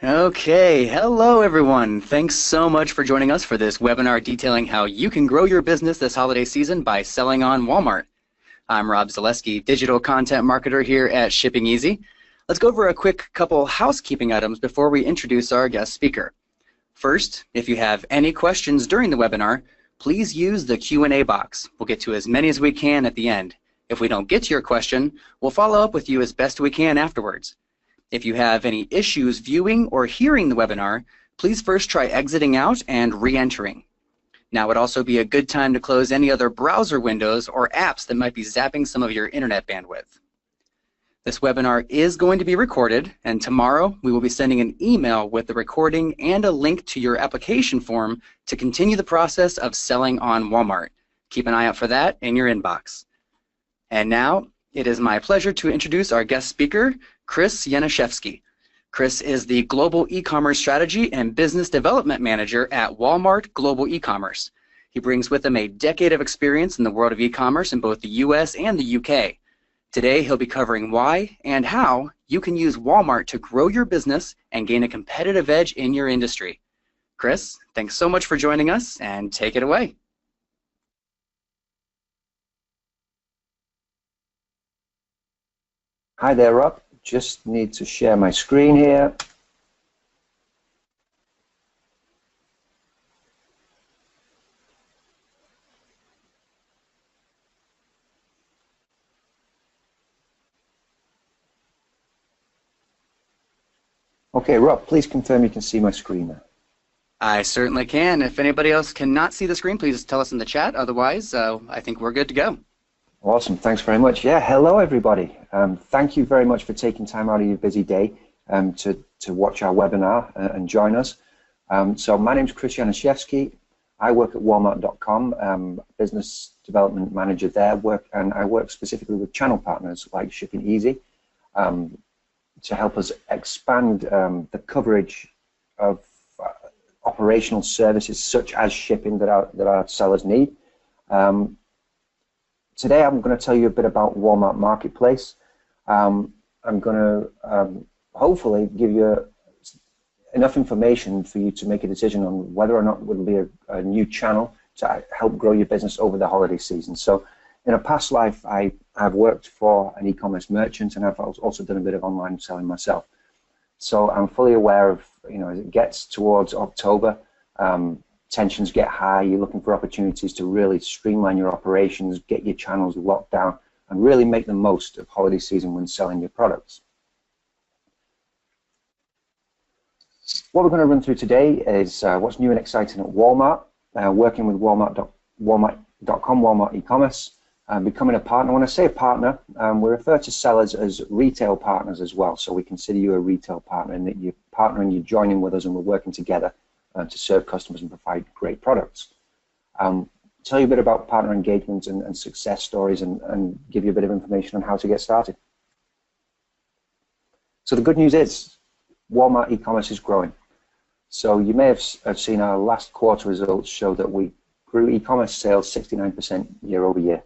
Okay, hello everyone. Thanks so much for joining us for this webinar detailing how you can grow your business this holiday season by selling on Walmart. I'm Rob Zaleski, digital content marketer here at Shipping Easy. Let's go over a quick couple housekeeping items before we introduce our guest speaker. First, if you have any questions during the webinar, please use the Q&A box. We'll get to as many as we can at the end. If we don't get to your question, we'll follow up with you as best we can afterwards. If you have any issues viewing or hearing the webinar, please first try exiting out and re-entering. Now would also be a good time to close any other browser windows or apps that might be zapping some of your internet bandwidth. This webinar is going to be recorded, and tomorrow we will be sending an email with the recording and a link to your application form to continue the process of selling on Walmart. Keep an eye out for that in your inbox. And now, it is my pleasure to introduce our guest speaker, Chris Yaniszewski. Chris is the Global E-commerce Strategy and Business Development Manager at Walmart Global E-commerce. He brings with him a decade of experience in the world of e-commerce in both the US and the UK. Today, he'll be covering why and how you can use Walmart to grow your business and gain a competitive edge in your industry. Chris, thanks so much for joining us, and take it away. Hi there, Rob. Just need to share my screen here. Okay, Rob, please confirm you can see my screen now. I certainly can. If anybody else cannot see the screen, please tell us in the chat. Otherwise, I think we're good to go. Awesome. Thanks very much. Yeah, hello, everybody. Thank you very much for taking time out of your busy day to watch our webinar and join us. So my name's Chris Yaniszewski. I work at Walmart.com, business development manager there, and I work specifically with channel partners like Shipping Easy to help us expand the coverage of operational services such as shipping that our sellers need. Today I'm going to tell you a bit about Walmart Marketplace. I'm going to hopefully give you enough information for you to make a decision on whether or not it will be a new channel to help grow your business over the holiday season. So in a past life, I've worked for an e-commerce merchant, and I've also done a bit of online selling myself. So I'm fully aware of, as it gets towards October, tensions get high, you're looking for opportunities to really streamline your operations, get your channels locked down, and really make the most of holiday season when selling your products. What we're going to run through today is what's new and exciting at Walmart, working with Walmart.com, Walmart e-commerce, becoming a partner. When I say a partner, we refer to sellers as retail partners as well. So we consider you a retail partner, and that you're partnering, you're joining with us, and we're working together to serve customers and provide great products. Tell you a bit about partner engagement and success stories, and give you a bit of information on how to get started. So the good news is Walmart e-commerce is growing. So you may have seen our last quarter results show that we grew e-commerce sales 69% year over year.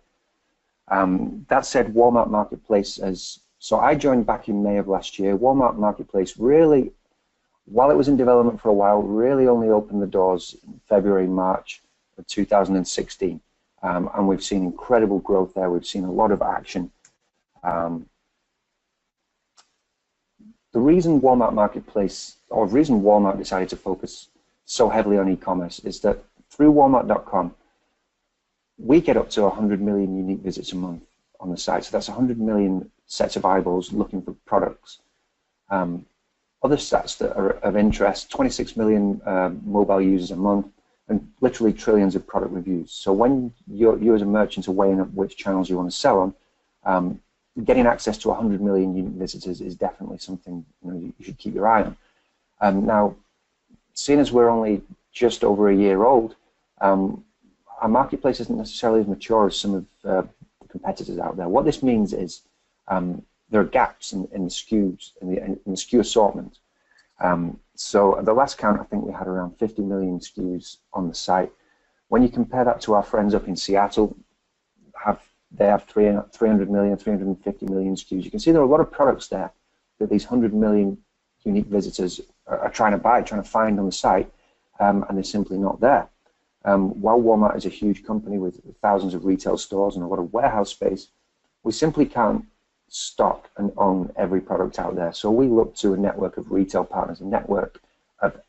That said, Walmart Marketplace so I joined back in May of last year. Walmart Marketplace really, while it was in development for a while, really only opened the doors in February, March of 2016. And we've seen incredible growth there. We've seen a lot of action. The reason Walmart Marketplace, or the reason Walmart decided to focus so heavily on e-commerce, is that through Walmart.com, we get up to 100 million unique visits a month on the site. So that's 100 million sets of eyeballs looking for products. Other stats that are of interest, 26 million mobile users a month, and literally trillions of product reviews. So when you as a merchant are weighing up which channels you want to sell on, getting access to 100 million unique visitors is definitely something you should keep your eye on. Now, seeing as we're only just over a year old, our marketplace isn't necessarily as mature as some of the competitors out there. What this means is there are gaps in the SKUs, in the SKU assortment. So at the last count, I think we had around 50 million SKUs on the site. When you compare that to our friends up in Seattle, they have 300 million, 350 million SKUs. You can see there are a lot of products there that these 100 million unique visitors are trying to buy, trying to find on the site, and they're simply not there. While Walmart is a huge company with thousands of retail stores and a lot of warehouse space, we simply can't stock and own every product out there. So we look to a network of retail partners, a network of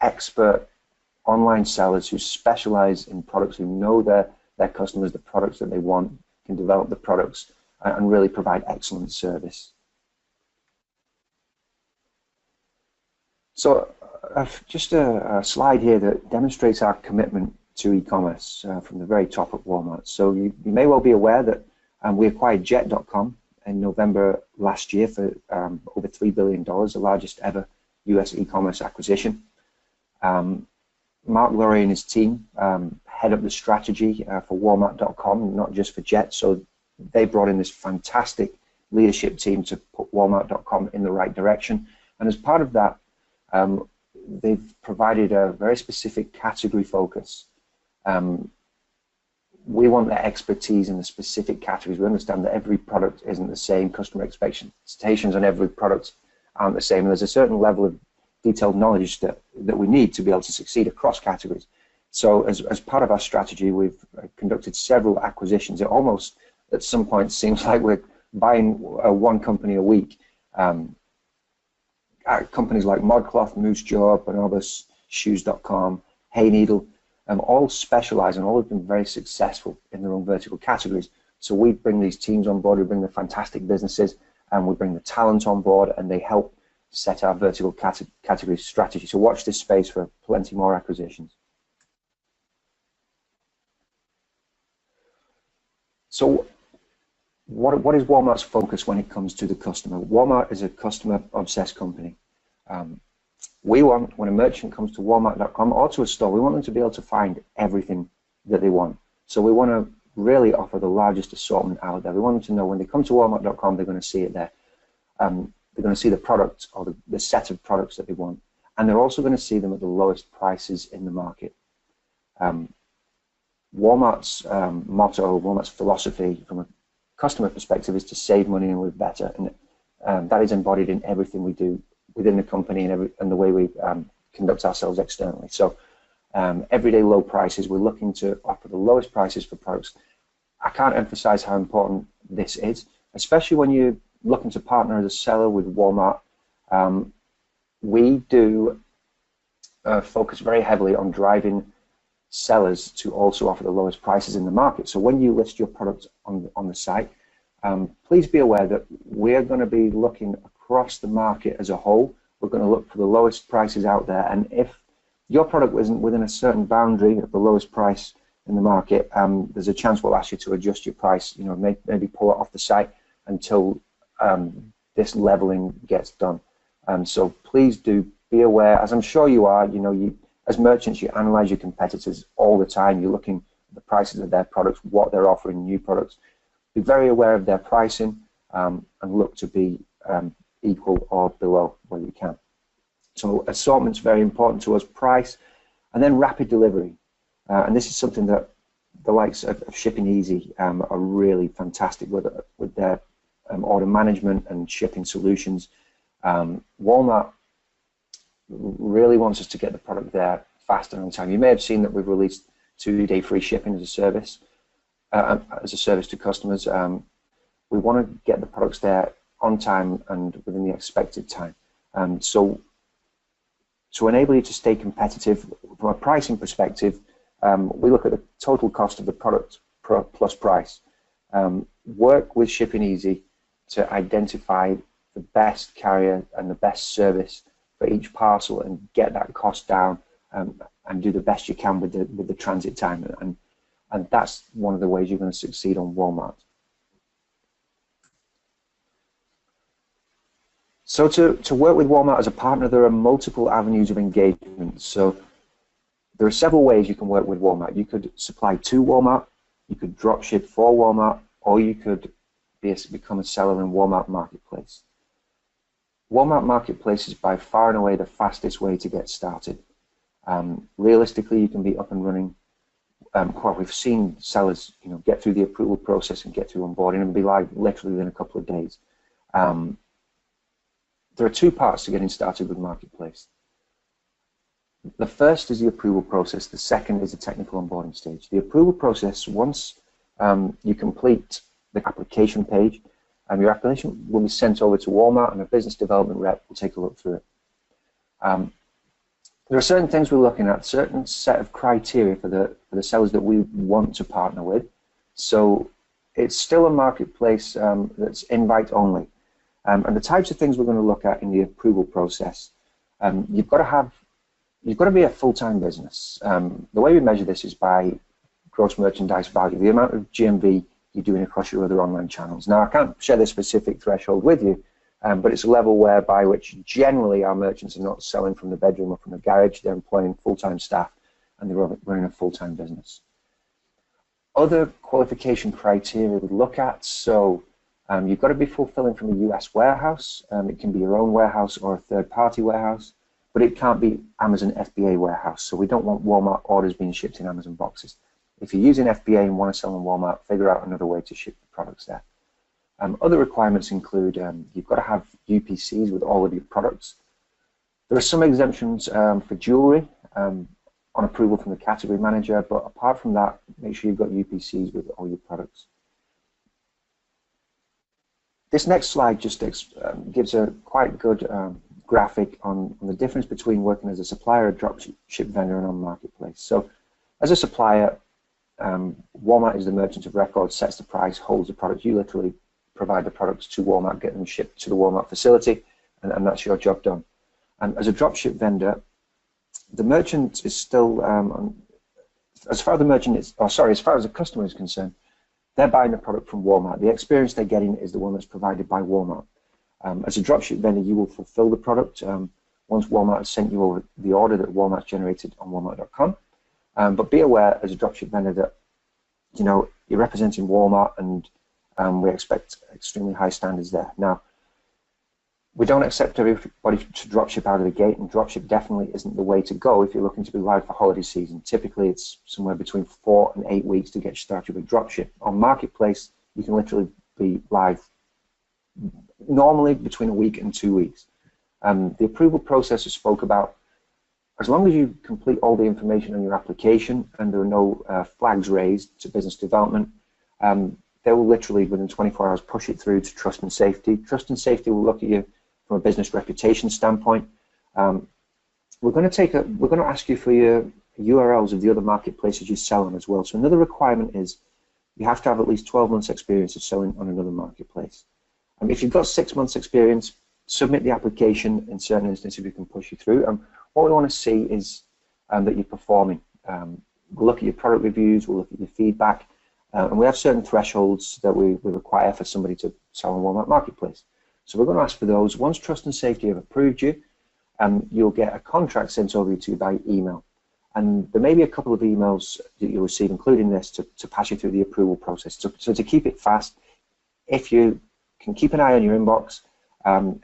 expert online sellers who specialize in products, who know their customers, the products that they want, can develop the products, and really provide excellent service. So just a slide here that demonstrates our commitment to e-commerce from the very top of Walmart. So you may well be aware that we acquired Jet.com in November last year for over $3 billion, the largest ever US e-commerce acquisition. Mark Lurie and his team head up the strategy for Walmart.com, not just for Jet. So they brought in this fantastic leadership team to put Walmart.com in the right direction. And as part of that, they've provided a very specific category focus. We want their expertise in the specific categories. We understand that every product isn't the same. Customer expectations on every product aren't the same. And there's a certain level of detailed knowledge that we need to be able to succeed across categories. So as part of our strategy, we've conducted several acquisitions. It almost at some point seems like we're buying one company a week. Companies like ModCloth, Moose Jaw, Bonobos, Shoes.com, Hayneedle, all specialize and all have been very successful in their own vertical categories. So we bring these teams on board, we bring the fantastic businesses, and we bring the talent on board, and they help set our vertical category strategy. So watch this space for plenty more acquisitions. So what is Walmart's focus when it comes to the customer? Walmart is a customer-obsessed company. We want, when a merchant comes to Walmart.com or to a store, we want them to be able to find everything that they want. So we want to really offer the largest assortment out there. We want them to know when they come to Walmart.com, they're going to see it there. They're going to see the product or the set of products that they want. And they're also going to see them at the lowest prices in the market. Walmart's motto, Walmart's philosophy from a customer perspective is to save money and live better. And that is embodied in everything we do within the company and the way we conduct ourselves externally. So everyday low prices, we're looking to offer the lowest prices for products. I can't emphasize how important this is, especially when you're looking to partner as a seller with Walmart. We do focus very heavily on driving sellers to also offer the lowest prices in the market. So when you list your product on the site, please be aware that we're going to be looking across the market as a whole. We're going to look for the lowest prices out there, and if your product isn't within a certain boundary of the lowest price in the market, there's a chance we'll ask you to adjust your price. You know, maybe pull it off the site until this leveling gets done. So please do be aware, as I'm sure you are. You know, as merchants, you analyze your competitors all the time. You're looking at the prices of their products, what they're offering, new products. Be very aware of their pricing and look to be equal or below where you can. So assortment's very important to us, price, and then rapid delivery. And this is something that the likes of Shipping Easy are really fantastic with their order management and shipping solutions. Walmart really wants us to get the product there fast and on time. You may have seen that we've released 2-day free shipping as a service to customers. We want to get the products there on time and within the expected time. So to enable you to stay competitive from a pricing perspective, we look at the total cost of the product plus price. Work with Shipping Easy to identify the best carrier and the best service for each parcel and get that cost down, and do the best you can with the transit time. And that's one of the ways you're going to succeed on Walmart. So to work with Walmart as a partner, there are multiple avenues of engagement. So there are several ways you can work with Walmart. You could supply to Walmart, you could drop ship for Walmart, or you could become a seller in Walmart Marketplace. Walmart Marketplace is by far and away the fastest way to get started. Realistically, you can be up and running. Well, we've seen sellers, get through the approval process and get through onboarding and be live literally within a couple of days. there are two parts to getting started with Marketplace. The first is the approval process. The second is the technical onboarding stage. The approval process, once you complete the application page, your application will be sent over to Walmart, and a business development rep will take a look through it. There are certain things we're looking at, certain set of criteria for the sellers that we want to partner with. So it's still a marketplace that's invite only. And the types of things we're going to look at in the approval process, you've got to be a full-time business. The way we measure this is by gross merchandise value, the amount of GMV you're doing across your other online channels. Now, I can't share the specific threshold with you, but it's a level whereby which generally our merchants are not selling from the bedroom or from the garage. They're employing full-time staff and they're running a full-time business. Other qualification criteria we look at, so you've got to be fulfilling from a US warehouse. It can be your own warehouse or a third-party warehouse, but it can't be Amazon FBA warehouse. So we don't want Walmart orders being shipped in Amazon boxes. If you're using FBA and want to sell on Walmart, figure out another way to ship the products there. Other requirements include you've got to have UPCs with all of your products. There are some exemptions for jewelry on approval from the category manager, but apart from that, make sure you've got UPCs with all your products. This next slide just gives a quite good graphic on the difference between working as a supplier, a dropship vendor, and on Marketplace. So as a supplier, Walmart is the merchant of record, sets the price, holds the product. You literally provide the products to Walmart, get them shipped to the Walmart facility, and that's your job done. And as a dropship vendor, the merchant is still, as far as the merchant is, as far as the customer is concerned, they're buying the product from Walmart. The experience they're getting is the one that's provided by Walmart. As a dropship vendor, you will fulfill the product once Walmart has sent you over the order that Walmart's generated on Walmart.com. But be aware, as a dropship vendor, that you're representing Walmart, and we expect extremely high standards there. Now, we don't accept everybody to dropship out of the gate, and dropship definitely isn't the way to go if you're looking to be live for holiday season. Typically, it's somewhere between 4 and 8 weeks to get you started with dropship. On Marketplace, you can literally be live normally between a week and 2 weeks. The approval process I spoke about, as long as you complete all the information on your application and there are no flags raised to business development, they will literally, within 24 hours, push it through to trust and safety. Trust and safety will look at you from a business reputation standpoint. We're going to ask you for your URLs of the other marketplaces you sell on as well. So another requirement is you have to have at least 12 months experience of selling on another marketplace. If you've got 6 months experience, submit the application. In certain instances, we can push you through. What we want to see is that you're performing. We'll look at your product reviews, we'll look at your feedback, and we have certain thresholds that we require for somebody to sell on Walmart Marketplace. So we're going to ask for those. Once Trust and Safety have approved you, you'll get a contract sent over to you by email. And there may be a couple of emails that you'll receive, including this, to pass you through the approval process. So to keep it fast, if you can keep an eye on your inbox,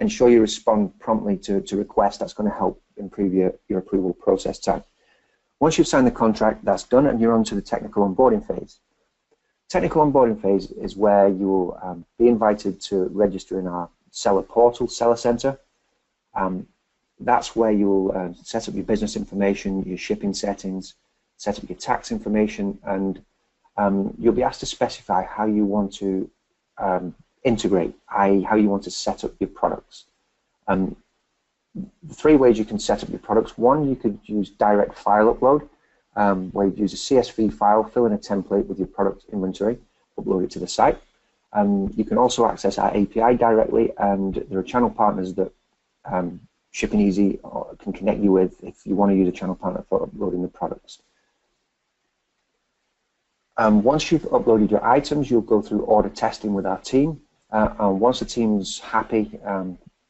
ensure you respond promptly to requests. That's going to help improve your approval process time. Once you've signed the contract, that's done, and you're on to the technical onboarding phase. Technical onboarding phase is where you will be invited to register in our seller portal, Seller Center. That's where you will set up your business information, your shipping settings, set up your tax information, and you'll be asked to specify how you want to integrate, i.e. how you want to set up your products. The 3 ways you can set up your products. One, you could use direct file upload, where you use a CSV file, fill in a template with your product inventory, upload it to the site. You can also access our API directly, and there are channel partners that Shipping Easy can connect you with if you want to use a channel partner for uploading the products. Once you've uploaded your items, you'll go through order testing with our team. And once the team's happy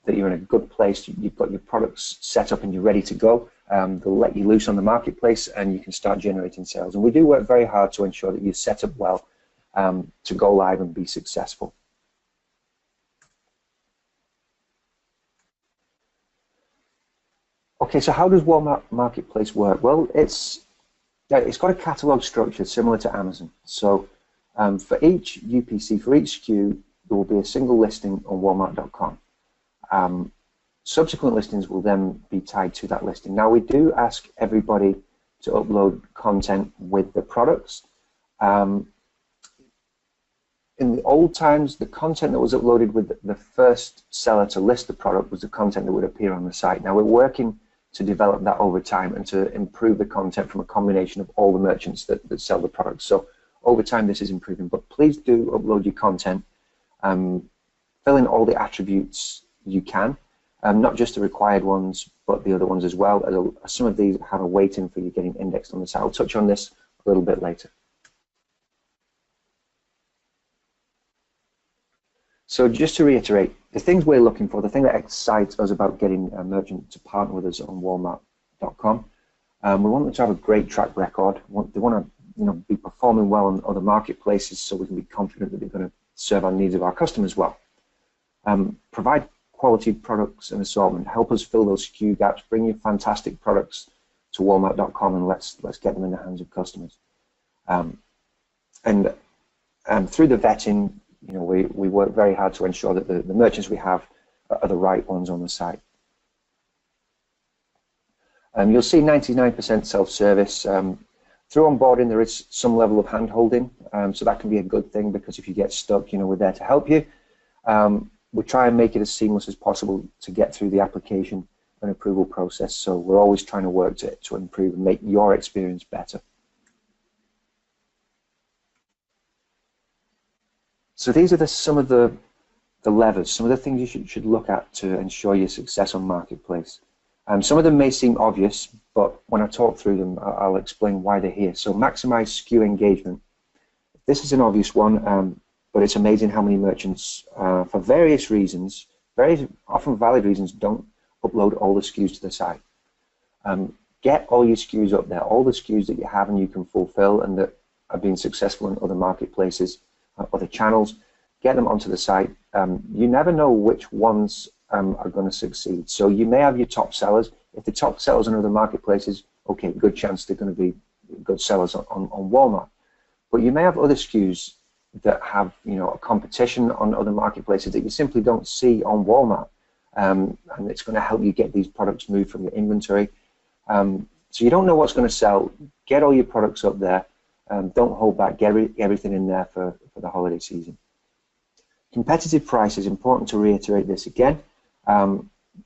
that you're in a good place, you've got your products set up and you're ready to go, they'll let you loose on the marketplace and you can start generating sales. And we do work very hard to ensure that you're set up well to go live and be successful. Okay, so how does Walmart Marketplace work? Well, it's got a catalog structure similar to Amazon. So for each UPC, for each SKU, there will be a single listing on Walmart.com. Subsequent listings will then be tied to that listing. Now, we do ask everybody to upload content with the products. In the old times, the content that was uploaded with the first seller to list the product was the content that would appear on the site. Now, we're working to develop that over time and to improve the content from a combination of all the merchants that sell the products. So over time, this is improving, but please do upload your content. Fill in all the attributes you can, not just the required ones, but the other ones as well. Some of these have a waiting for you getting indexed on the site. I'll touch on this a little bit later. So just to reiterate, the things we're looking for, the thing that excites us about getting a merchant to partner with us on Walmart.com, we want them to have a great track record. They want to be performing well on other marketplaces so we can be confident that they're going to serve our needs of our customers well. Provide quality products and assortment. Help us fill those SKU gaps. Bring your fantastic products to Walmart.com and let's get them in the hands of customers. And through the vetting, we work very hard to ensure that the merchants we have are the right ones on the site. You'll see 99% self-service. Through onboarding, there is some level of hand-holding, so that can be a good thing because if you get stuck, we're there to help you. We try and make it as seamless as possible to get through the application and approval process, so we're always trying to work to improve and make your experience better. So these are some of the levers, some of the things you should look at to ensure your success on Marketplace. Some of them may seem obvious, but when I talk through them, I'll explain why they're here. So maximize SKU engagement. This is an obvious one, but it's amazing how many merchants, for various reasons, very often valid reasons, don't upload all the SKUs to the site. Get all your SKUs up there, all the SKUs that you have and you can fulfill and that have been successful in other marketplaces, other channels, get them onto the site. You never know which ones are going to succeed. So you may have your top sellers. If the top sellers on other marketplaces, okay, good chance they're going to be good sellers on Walmart. But you may have other SKUs that have a competition on other marketplaces that you simply don't see on Walmart. And it's going to help you get these products moved from your inventory. So you don't know what's going to sell. Get all your products up there. Don't hold back. Get everything in there for the holiday season. Competitive price is important to reiterate this again.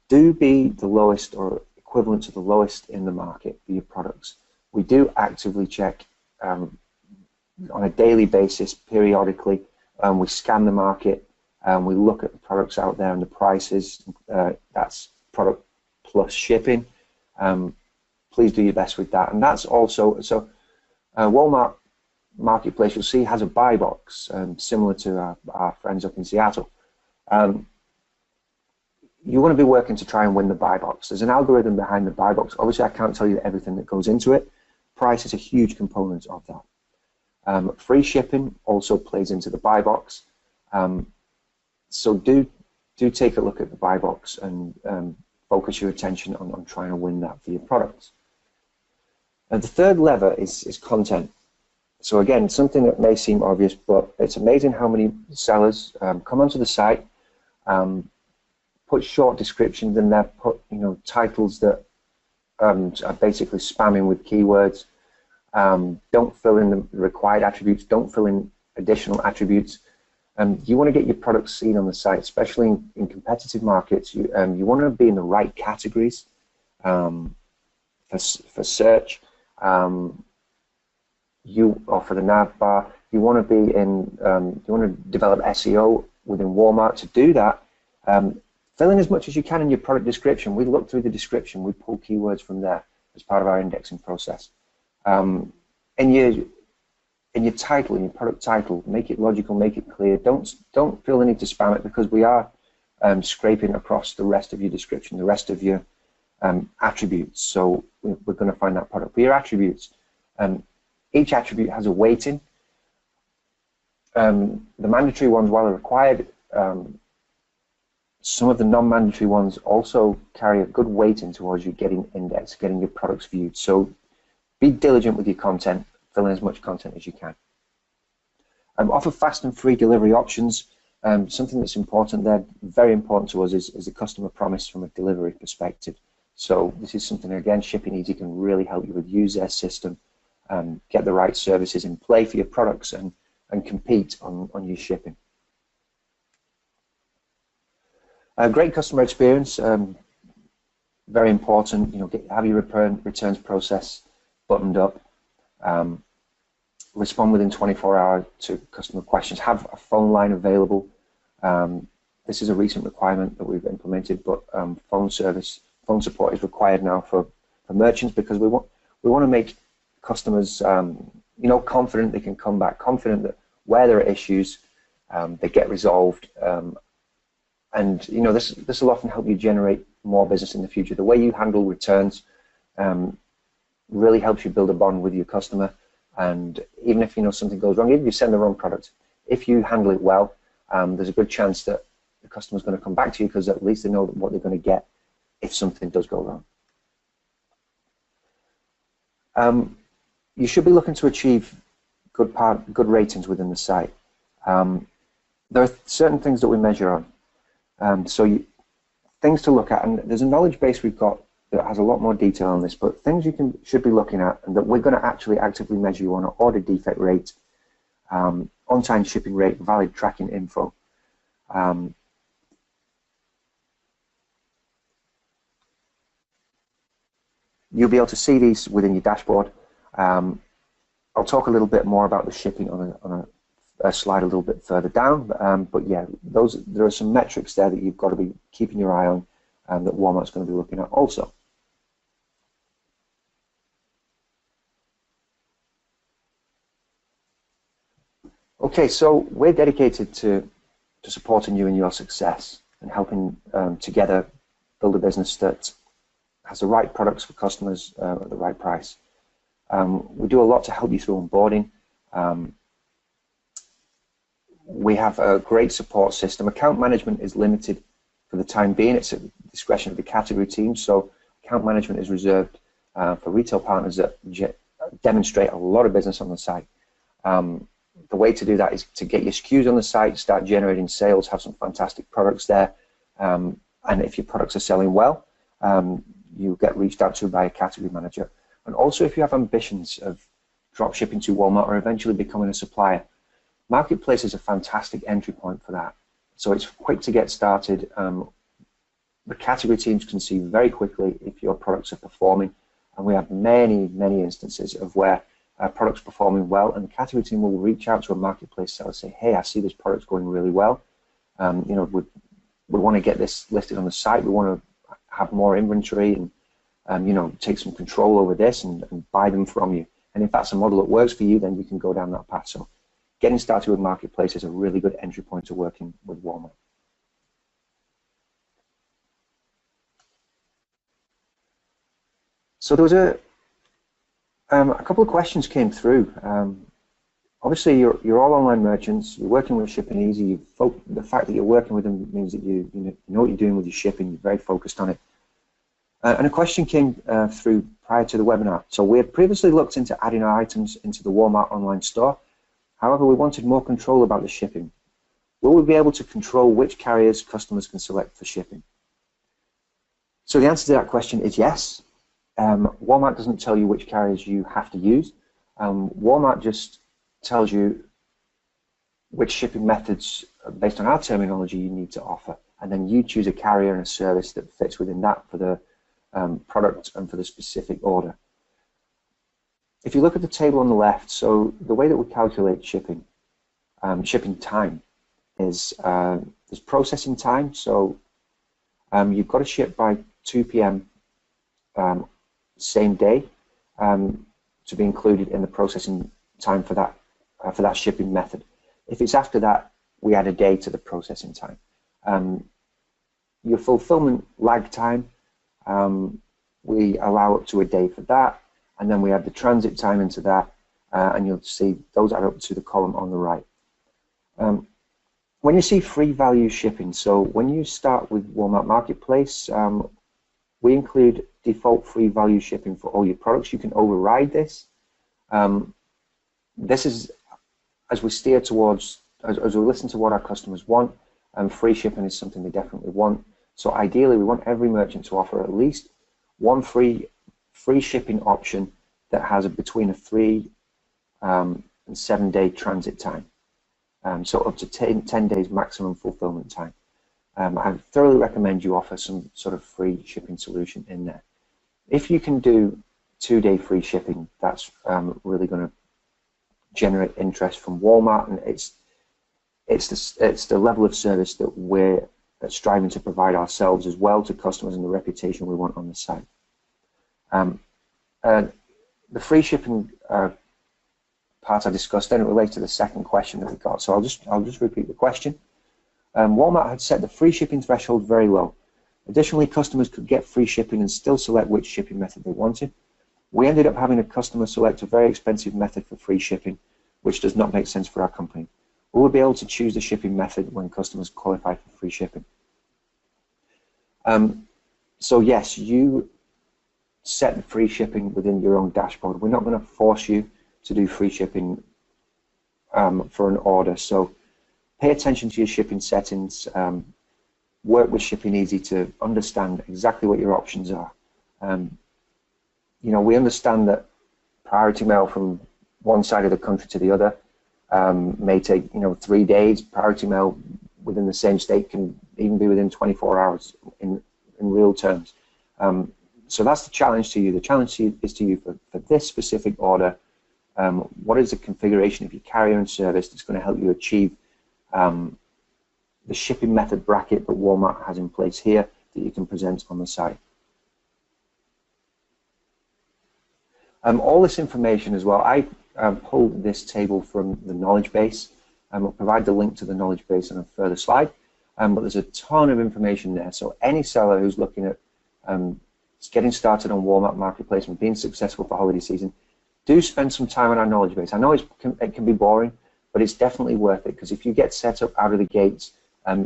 Do be the lowest or equivalent to the lowest in the market for your products. We do actively check on a daily basis, periodically. We scan the market. We look at the products out there and the prices. That's product plus shipping. Please do your best with that. And that's also, so Walmart Marketplace, you'll see, has a buy box, similar to our friends up in Seattle. You want to be working to try and win the buy box. There's an algorithm behind the buy box. Obviously, I can't tell you everything that goes into it. Price is a huge component of that. Free shipping also plays into the buy box. So do take a look at the buy box and focus your attention on trying to win that for your products. And the third lever is content. So again, something that may seem obvious, but it's amazing how many sellers come onto the site, put short descriptions in there, put titles that are basically spamming with keywords. Don't fill in the required attributes. Don't fill in additional attributes. You want to get your products seen on the site, especially in competitive markets. You want to be in the right categories for search. Or for the nav bar, you want to be in. You want to develop SEO within Walmart. To do that, fill in as much as you can in your product description. We look through the description. We pull keywords from there as part of our indexing process. In your title, in your product title, make it logical, make it clear. Don't feel the need to spam it because we are scraping across the rest of your description, the rest of your attributes. So we're going to find that product. For your attributes, each attribute has a weighting. The mandatory ones, while they're required, some of the non-mandatory ones also carry a good weighting towards you getting indexed, getting your products viewed. So be diligent with your content, fill in as much content as you can. Offer fast and free delivery options. Something that's important there, very important to us, is the customer promise from a delivery perspective. So this is something, again, Shipping Easy can really help you with. Use their system, get the right services in play for your products, and compete on your shipping. Great customer experience, very important. Have your returns process buttoned up. Respond within 24 hours to customer questions. Have a phone line available. This is a recent requirement that we've implemented, but phone support is required now for merchants, because we want to make customers confident they can come back, confident that where there are issues, they get resolved. And this will often help you generate more business in the future. The way you handle returns really helps you build a bond with your customer. And even if something goes wrong, even if you send the wrong product, if you handle it well, there's a good chance that the customer's going to come back to you, because at least they know what they're going to get if something does go wrong. You should be looking to achieve good ratings within the site. There are certain things that we measure on. Things to look at, and there's a knowledge base we've got that has a lot more detail on this, but things you should be looking at, and that we're going to actually actively measure you on, are order defect rate, on-time shipping rate, valid tracking info. You'll be able to see these within your dashboard. I'll talk a little bit more about the shipping on a slide a little bit further down, but yeah, there are some metrics there that you've got to be keeping your eye on, and that Walmart's going to be looking at also. Okay, so we're dedicated to supporting you in your success and helping together build a business that has the right products for customers at the right price. We do a lot to help you through onboarding. We have a great support system. Account management is limited for the time being. It's at the discretion of the category team. So account management is reserved for retail partners that demonstrate a lot of business on the site. The way to do that is to get your SKUs on the site, start generating sales, have some fantastic products there, and if your products are selling well, you get reached out to by a category manager. And also, if you have ambitions of drop shipping to Walmart or eventually becoming a supplier, Marketplace is a fantastic entry point for that. So it's quick to get started. The category teams can see very quickly if your products are performing, and we have many instances of where products performing well, and the category team will reach out to a Marketplace seller and say, hey, I see this product's going really well. We want to get this listed on the site. We want to have more inventory and take some control over this and buy them from you. And if that's a model that works for you, then you can go down that path. So getting started with Marketplace is a really good entry point to working with Walmart. So there was a couple of questions came through. Obviously, you're all online merchants. You're working with Shipping Easy. The fact that you're working with them means that you know what you're doing with your shipping. You're very focused on it. And a question came through prior to the webinar. So we had previously looked into adding our items into the Walmart online store. However, we wanted more control about the shipping. Will we be able to control which carriers customers can select for shipping? So the answer to that question is yes. Walmart doesn't tell you which carriers you have to use. Walmart just tells you which shipping methods, based on our terminology, you need to offer. And then you choose a carrier and a service that fits within that for the product and for the specific order. If you look at the table on the left, so the way that we calculate shipping time is there's processing time. So you've got to ship by 2 p.m. Same day to be included in the processing time for that shipping method. If it's after that, we add a day to the processing time. Your fulfillment lag time, we allow up to a day for that, and then we add the transit time into that, and you'll see those add up to the column on the right. When you see free value shipping, so when you start with Walmart Marketplace, we include default free value shipping for all your products. You can override this. This is as we steer towards as we listen to what our customers want, free shipping is something they definitely want. So ideally, we want every merchant to offer at least one free shipping option that has between a 3 and 7 day transit time. So up to 10 days maximum fulfillment time. I thoroughly recommend you offer some sort of free shipping solution in there. If you can do 2-day free shipping, that's really going to generate interest from Walmart, and it's the level of service that we're striving to provide ourselves as well to customers and the reputation we want on the site. The free shipping part I discussed, then it relates to the second question that we got. So I'll just repeat the question. Walmart had set the free shipping threshold very low. Additionally, customers could get free shipping and still select which shipping method they wanted. We ended up having a customer select a very expensive method for free shipping, which does not make sense for our company. We will be able to choose the shipping method when customers qualify for free shipping. So yes, you set the free shipping within your own dashboard. We're not going to force you to do free shipping for an order. So pay attention to your shipping settings. Work with Shipping Easy to understand exactly what your options are. You know, we understand that priority mail from one side of the country to the other may take 3 days. Priority mail within the same state can even be within 24 hours in real terms. So that's the challenge to you. The challenge is to you for this specific order. What is the configuration of your carrier and service that's going to help you achieve the shipping method bracket that Walmart has in place here that you can present on the site. All this information as well, I pulled this table from the knowledge base. I'll provide the link to the knowledge base on a further slide, but there's a ton of information there. So any seller who's looking at getting started on Walmart Marketplace and being successful for holiday season, do spend some time on our knowledge base. I know it can be boring, but it's definitely worth it, because if you get set up out of the gates,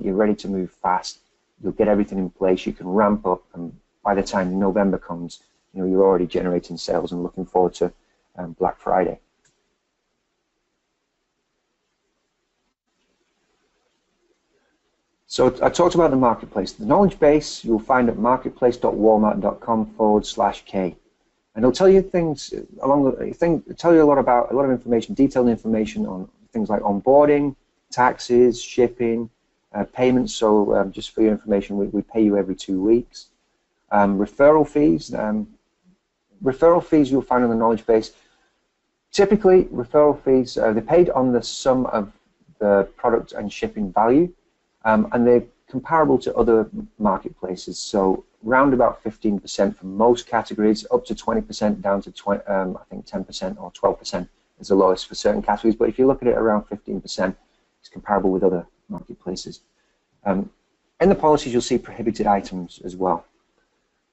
you're ready to move fast. You'll get everything in place. You can ramp up, and by the time November comes, you're already generating sales and looking forward to Black Friday. So I talked about the marketplace. The knowledge base you'll find at marketplace.walmart.com/K, and it'll tell you things tell you a lot of information, detailed information on things like onboarding, taxes, shipping, payments. So just for your information, we pay you every 2 weeks. Referral fees. Referral fees you'll find on the knowledge base. Typically, referral fees they're paid on the sum of the product and shipping value, and they're comparable to other marketplaces. So round about 15% for most categories, up to 20%, down to I think 10% or 12% is the lowest for certain categories. But if you look at it around 15%, it's comparable with other marketplaces. In the policies, you'll see prohibited items as well.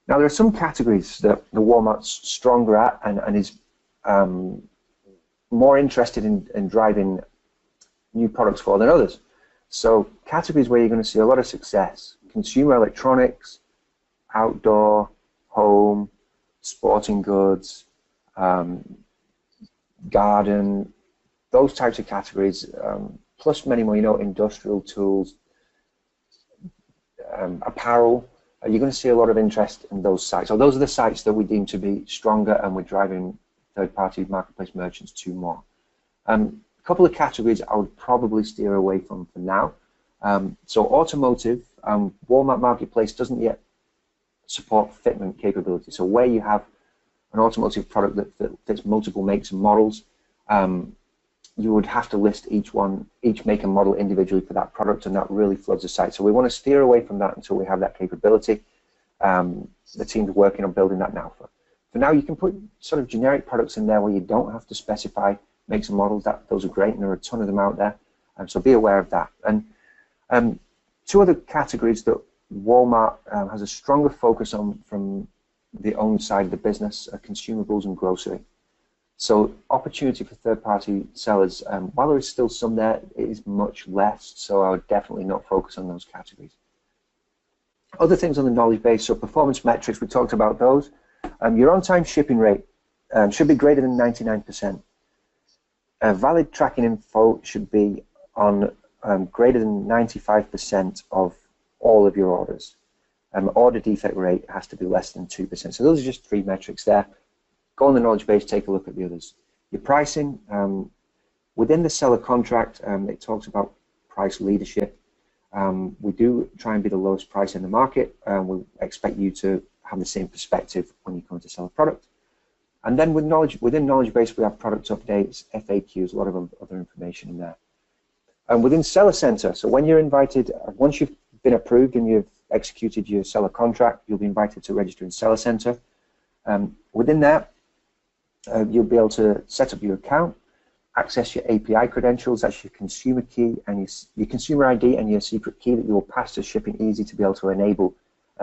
Now, there are some categories that the Walmart's stronger at and is more interested in driving new products for than others. So categories where you're going to see a lot of success: consumer electronics, outdoor, home, sporting goods, garden, those types of categories, plus many more, industrial tools, apparel. You're going to see a lot of interest in those sites. So those are the sites that we deem to be stronger, and we're driving third-party marketplace merchants to more. A couple of categories I would probably steer away from for now. So automotive, Walmart Marketplace doesn't yet support fitment capability. So where you have an automotive product that fits multiple makes and models, you would have to list each make and model individually for that product, and that really floods the site. So we want to steer away from that until we have that capability. The team's working on building that now. For now, you can put sort of generic products in there where you don't have to specify makes and models. Those are great, and there are a ton of them out there. So be aware of that. And two other categories that Walmart has a stronger focus on from the own side of the business are consumables and grocery. So opportunity for third-party sellers, while there is still some there, it is much less, so I would definitely not focus on those categories. Other things on the knowledge base, so performance metrics, we talked about those. Your on-time shipping rate should be greater than 99%. Valid tracking info should be on greater than 95% of all of your orders. Order defect rate has to be less than 2%. So those are just 3 metrics there. Go on the knowledge base, take a look at the others. Your pricing, within the seller contract, it talks about price leadership. We do try and be the lowest price in the market. We expect you to have the same perspective when you come to sell a product. And then within knowledge base, we have product updates, FAQs, a lot of other information in there. And within Seller Center, so when you're invited, once you've been approved and you've executed your seller contract, you'll be invited to register in Seller Center. Within that, you'll be able to set up your account, access your API credentials, that's your consumer key and your consumer ID and your secret key that you will pass to Shipping Easy to be able to enable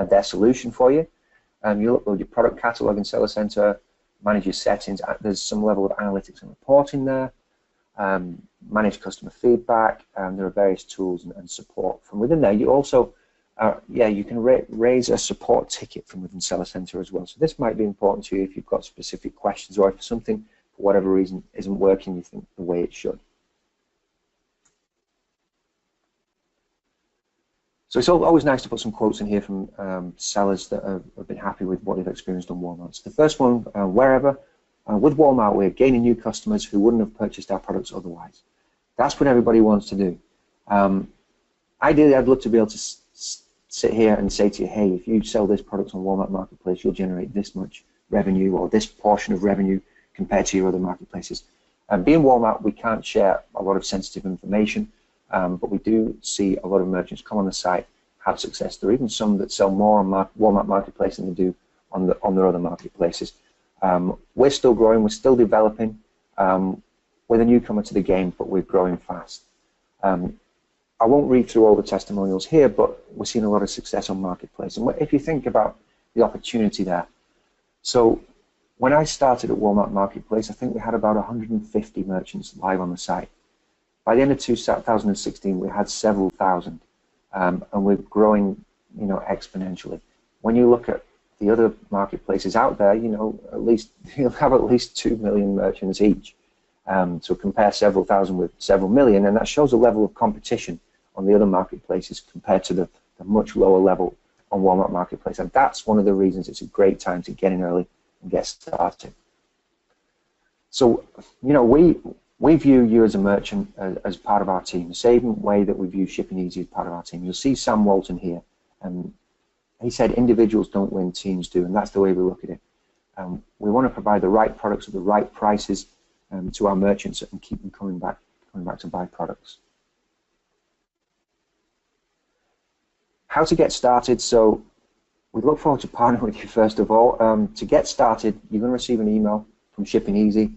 their solution for you. You'll upload your product catalog in Seller Center, manage your settings. There's some level of analytics and reporting there. Manage customer feedback. There are various tools and support from within there. You also, you can raise a support ticket from within Seller Center as well. So this might be important to you if you've got specific questions or if something, for whatever reason, isn't working, you think the way it should. So it's always nice to put some quotes in here from sellers that have been happy with what they've experienced on Walmart. So the first one, wherever. With Walmart, we're gaining new customers who wouldn't have purchased our products otherwise. That's what everybody wants to do. Ideally, I'd love to be able to sit here and say to you, hey, if you sell this product on Walmart Marketplace, you'll generate this much revenue or this portion of revenue compared to your other marketplaces. Being Walmart, we can't share a lot of sensitive information, but we do see a lot of merchants come on the site, have success. There are even some that sell more on Walmart Marketplace than they do on their other marketplaces. We're still growing, we're still developing. We're the newcomer to the game, but we're growing fast. I won't read through all the testimonials here, but we're seeing a lot of success on Marketplace. And if you think about the opportunity there, so when I started at Walmart Marketplace, I think we had about 150 merchants live on the site. By the end of 2016, we had several thousand, and we're growing, exponentially. When you look at the other marketplaces out there, at least you'll have at least 2 million merchants each. So compare several thousand with several million, and that shows a level of competition on the other marketplaces compared to the much lower level on Walmart Marketplace. And that's one of the reasons it's a great time to get in early and get started. So, we view you as a merchant as part of our team, the same way that we view Shipping Easy as part of our team. You'll see Sam Walton here. He said individuals don't win, teams do, and that's the way we look at it. We want to provide the right products at the right prices to our merchants and keep them coming back to buy products. How to get started? So we look forward to partnering with you first of all. To get started, you're going to receive an email from Shipping Easy.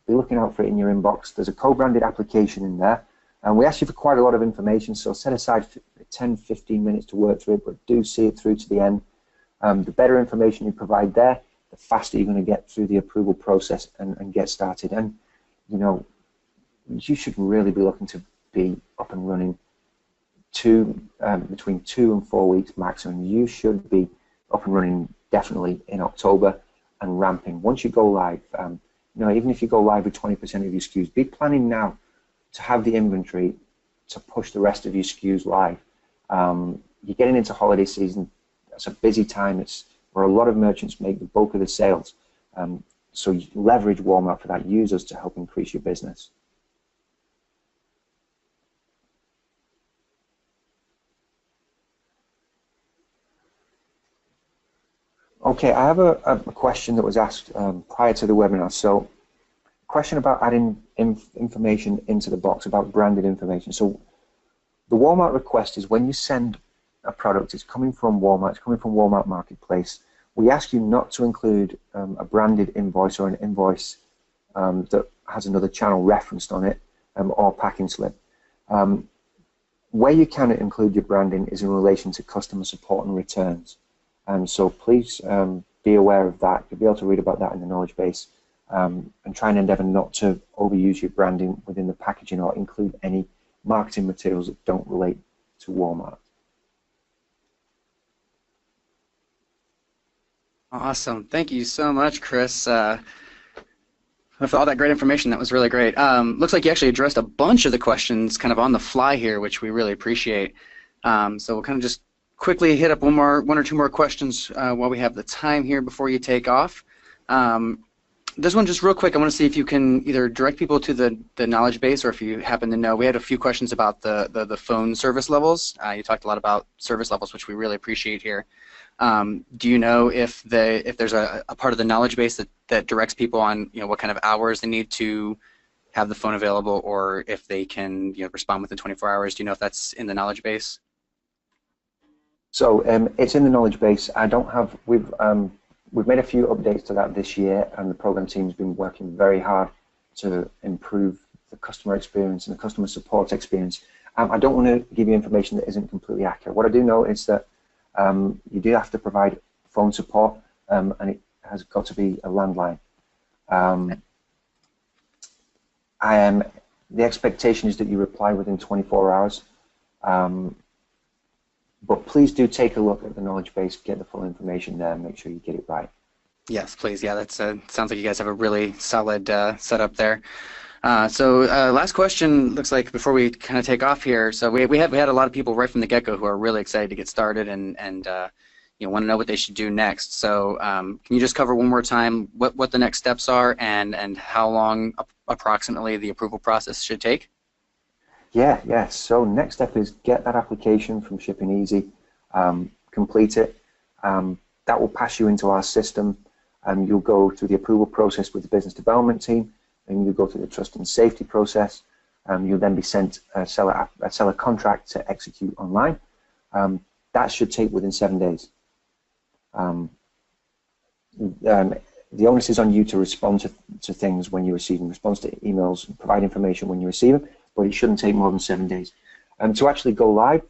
Be looking out for it in your inbox. There's a co-branded application in there. And we ask you for quite a lot of information, so set aside 10-15 minutes to work through it, but do see it through to the end. The better information you provide there, the faster you're going to get through the approval process and get started. And, you should really be looking to be up and running between 2 and 4 weeks maximum. You should be up and running definitely in October and ramping. Once you go live, even if you go live with 20% of your SKUs, be planning now to have the inventory to push the rest of your SKUs live. You're getting into holiday season. It's a busy time. It's where a lot of merchants make the bulk of the sales. So you leverage Walmart for that. Use us to help increase your business. Okay, I have a question that was asked prior to the webinar. So, question about adding information into the box about branded information. So, the Walmart request is when you send a product, it's coming from Walmart, it's coming from Walmart Marketplace. We ask you not to include a branded invoice or an invoice that has another channel referenced on it or packing slip. Where you can include your branding is in relation to customer support and returns. So please be aware of that. You'll be able to read about that in the knowledge base and try and endeavor not to overuse your branding within the packaging or include any marketing materials that don't relate to Walmart. Awesome. Thank you so much, Chris. For all that great information. That was really great. Looks like you actually addressed a bunch of the questions kind of on the fly here, which we really appreciate. So we'll kind of just quickly hit up one or two more questions while we have the time here before you take off. This one just real quick, I want to see if you can either direct people to the knowledge base, or if you happen to know. We had a few questions about the phone service levels. You talked a lot about service levels, which we really appreciate here. Do you know if there's a part of the knowledge base that directs people on what kind of hours they need to have the phone available, or if they can respond within 24 hours? Do you know if that's in the knowledge base? So it's in the knowledge base. I don't have. We've made a few updates to that this year, and the program team's been working very hard to improve the customer experience and the customer support experience. I don't want to give you information that isn't completely accurate. What I do know is that you do have to provide phone support, and it has got to be a landline. The expectation is that you reply within 24 hours. But please do take a look at the knowledge base, get the full information there, and make sure you get it right. Yes, please. Yeah, that sounds like you guys have a really solid setup there. Last question, looks like, before we kind of take off here. So we had a lot of people right from the get-go who are really excited to get started and want to know what they should do next. So can you just cover one more time what the next steps are and how long approximately the approval process should take? Yeah. So next step is get that application from Shipping Easy, complete it. That will pass you into our system, and you'll go through the approval process with the business development team, and you'll go through the trust and safety process. You'll then be sent a seller contract to execute online. That should take within 7 days. The onus is on you to respond to things when you receive them, respond to emails, and provide information when you receive them, but it shouldn't take more than 7 days. To actually go live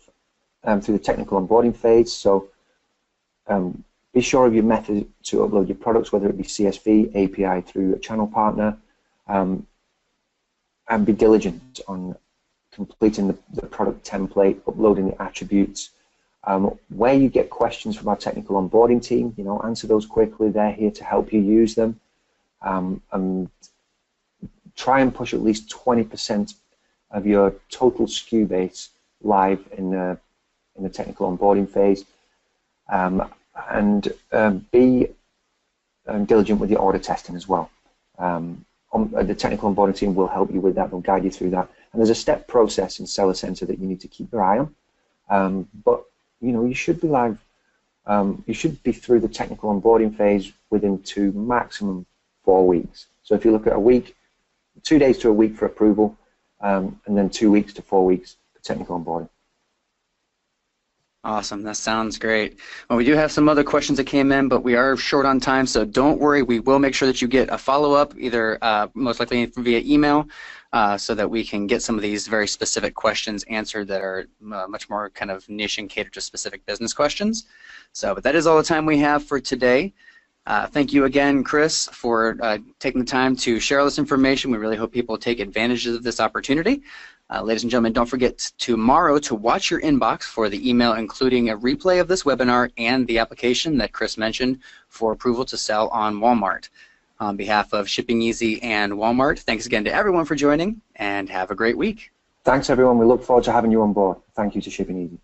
through the technical onboarding phase, so be sure of your method to upload your products, whether it be CSV, API through a channel partner, and be diligent on completing the product template, uploading the attributes. Where you get questions from our technical onboarding team, answer those quickly. They're here to help you use them. And try and push at least 20% of your total SKU base live in the technical onboarding phase. Be diligent with your order testing as well. The technical onboarding team will help you with that. They'll guide you through that. And there's a step process in Seller Center that you need to keep your eye on. But you should be live. You should be through the technical onboarding phase within 2, maximum 4 weeks. So if you look at a week, 2 days to a week for approval, and then 2 weeks to 4 weeks for technical onboarding. Awesome. That sounds great. Well, we do have some other questions that came in, but we are short on time, so don't worry. We will make sure that you get a follow-up, either most likely via email, so that we can get some of these very specific questions answered that are much more kind of niche and catered to specific business questions. But that is all the time we have for today. Thank you again, Chris, for taking the time to share all this information. We really hope people take advantage of this opportunity. Ladies and gentlemen, don't forget tomorrow to watch your inbox for the email including a replay of this webinar and the application that Chris mentioned for approval to sell on Walmart. On behalf of Shipping Easy and Walmart, thanks again to everyone for joining, and have a great week. Thanks, everyone. We look forward to having you on board. Thank you to Shipping Easy.